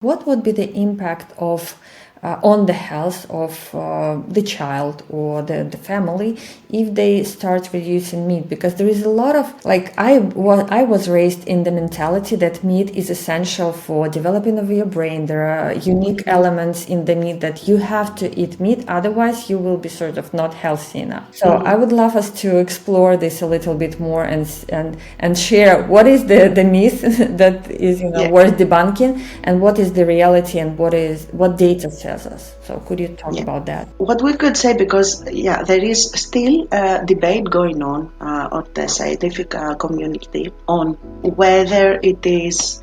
What would be the impact of on the health of the child or the family if they start reducing meat? Because there is a lot of, like, I was raised in the mentality that meat is essential for developing of your brain. There are unique elements in the meat that you have to eat meat, otherwise you will be sort of not healthy enough. So I would love us to explore this a little bit more and share what is the myth that is worth debunking, and what is the reality, and what data says us. So could you talk about that? What we could say, because there is still a debate going on the scientific community on whether it is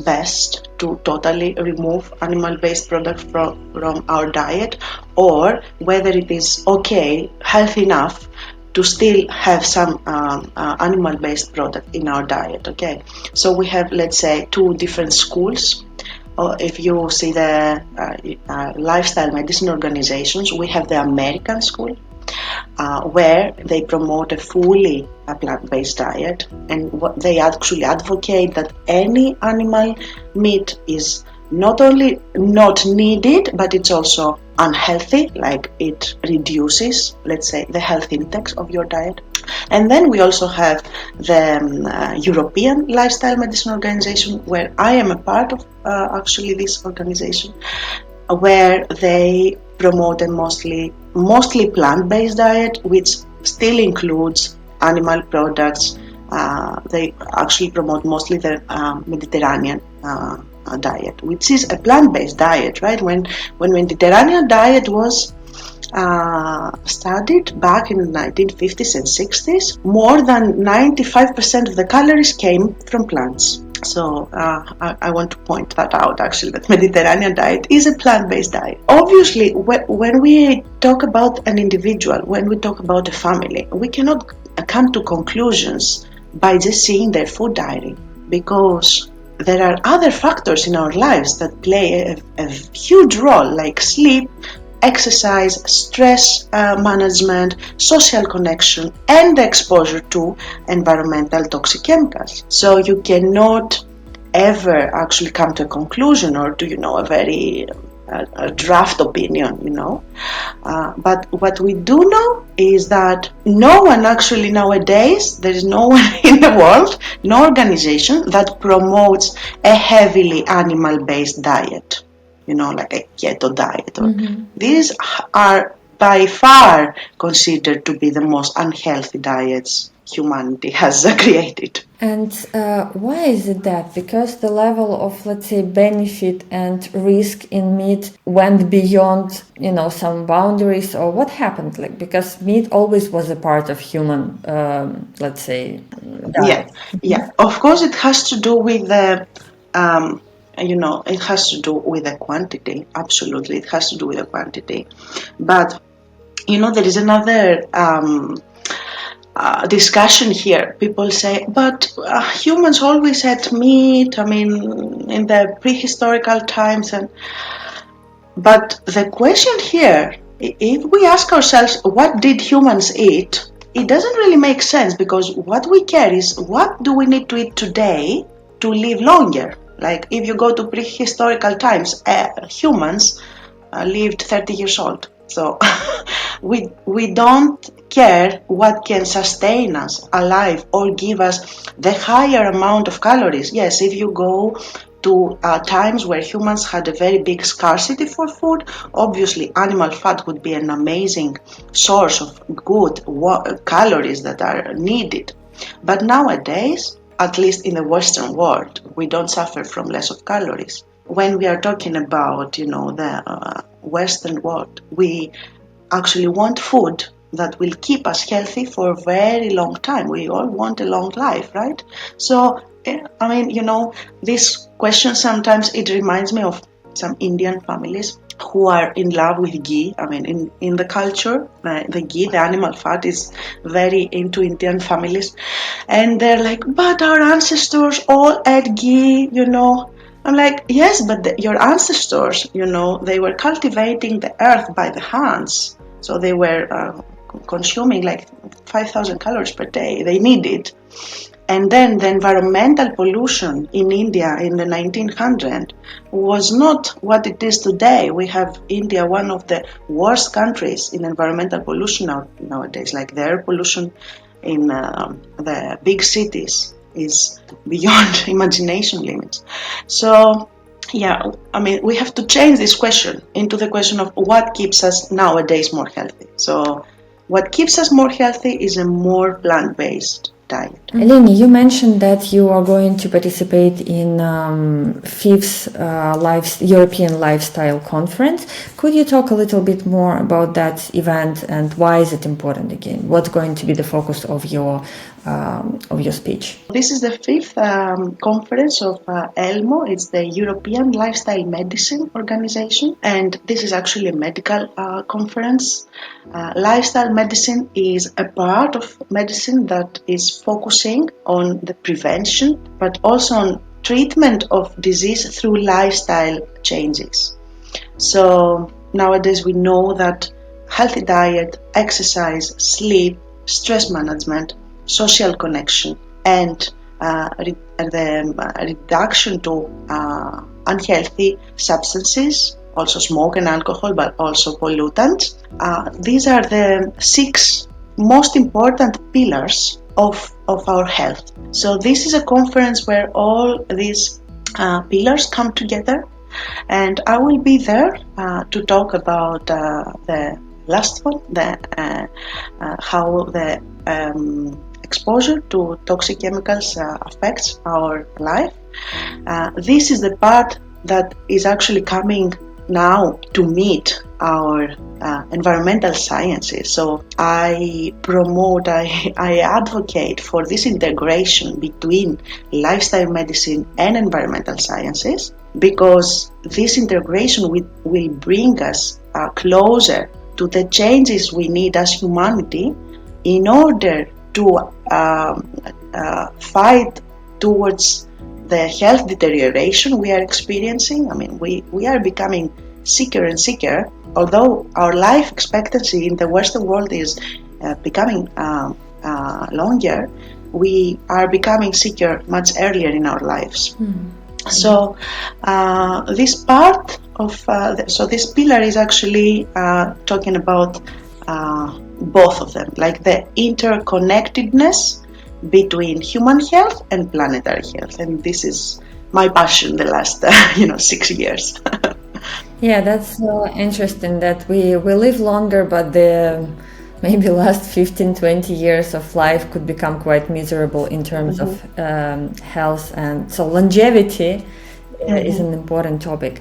best to totally remove animal-based products from our diet, or whether it is okay, healthy enough to still have some animal-based product in our diet. Okay, so we have, let's say, two different schools. If you see the lifestyle medicine organizations, we have the American school, where they promote a fully plant-based diet, and what they actually advocate that any animal meat is not only not needed, but it's also unhealthy, like it reduces, let's say, the health index of your diet. And then we also have the European Lifestyle Medicine Organization, where I am a part of actually this organization, where they promote a mostly plant-based diet, which still includes animal products. They actually promote mostly the Mediterranean diet, which is a plant-based diet, right? When Mediterranean diet was studied back in the 1950s and 60s, more than 95% of the calories came from plants. So I want to point that out, actually, that Mediterranean diet is a plant-based diet. Obviously, when we talk about an individual, when we talk about a family, we cannot come to conclusions by just seeing their food diary, because there are other factors in our lives that play a huge role, like sleep, exercise, stress management, social connection, and exposure to environmental toxic chemicals. So you cannot ever actually come to a conclusion or to, a very a draft opinion, but what we do know is that no one actually nowadays, there is no one in the world, no organization that promotes a heavily animal-based diet, like a keto diet. These are by far considered to be the most unhealthy diets humanity has created. And why is it that? Because the level of, let's say, benefit and risk in meat went beyond, some boundaries, or what happened? Like, because meat always was a part of human, let's say, diet. Yeah. Of course, it has to do with the, it has to do with the quantity. Absolutely, it has to do with the quantity. But there is another discussion here. People say, but humans always ate meat. I mean, in the prehistorical times, but the question here, if we ask ourselves, what did humans eat? It doesn't really make sense, because what we care is, what do we need to eat today to live longer? Like, if you go to prehistorical times, humans lived 30 years old. So we don't care what can sustain us alive or give us the higher amount of calories. Yes, if you go to times where humans had a very big scarcity for food, obviously animal fat would be an amazing source of good calories that are needed. But nowadays, at least in the Western world, we don't suffer from less of calories. When we are talking about, the Western world, we actually want food that will keep us healthy for a very long time. We all want a long life, right? So, I mean, this question sometimes, it reminds me of some Indian families who are in love with ghee. I mean, in the culture, the ghee, the animal fat, is very into Indian families. And they're like, but our ancestors all ate ghee, I'm like, yes, but your ancestors, they were cultivating the earth by the hands. So they were consuming like 5,000 calories per day. They need it. And then the environmental pollution in India in the 1900 was not what it is today. We have India, one of the worst countries in environmental pollution nowadays. Like the air pollution in the big cities is beyond imagination limits. So, yeah, I mean, we have to change this question into the question of what keeps us nowadays more healthy. So, what keeps us more healthy is a more plant-based diet. Eleni, you mentioned that you are going to participate in fifth European Lifestyle Conference. Could you talk a little bit more about that event and why is it important again? What's going to be the focus of your speech? This is the fifth conference of ELMO. It's the European Lifestyle Medicine Organization, and this is actually a medical conference. Lifestyle medicine is a part of medicine that is focusing on the prevention, but also on treatment of disease through lifestyle changes. So nowadays we know that healthy diet, exercise, sleep, stress management, social connection, and the reduction to unhealthy substances, also smoke and alcohol, but also pollutants. These are the 6 most important pillars of our health. So this is a conference where all these pillars come together, and I will be there to talk about the last one, how the exposure to toxic chemicals affects our life. This is the part that is actually coming now to meet our environmental sciences. So I advocate for this integration between lifestyle medicine and environmental sciences, because this integration will bring us closer to the changes we need as humanity in order to fight towards the health deterioration we are experiencing. I mean, we are becoming sicker and sicker. Although our life expectancy in the Western world is becoming longer, we are becoming sicker much earlier in our lives. So this part of so this pillar is actually talking about both of them, like the interconnectedness between human health and planetary health, and this is my passion the last 6 years. Yeah, that's so interesting that we live longer, but the maybe last 15-20 years of life could become quite miserable in terms of health, and so longevity is an important topic.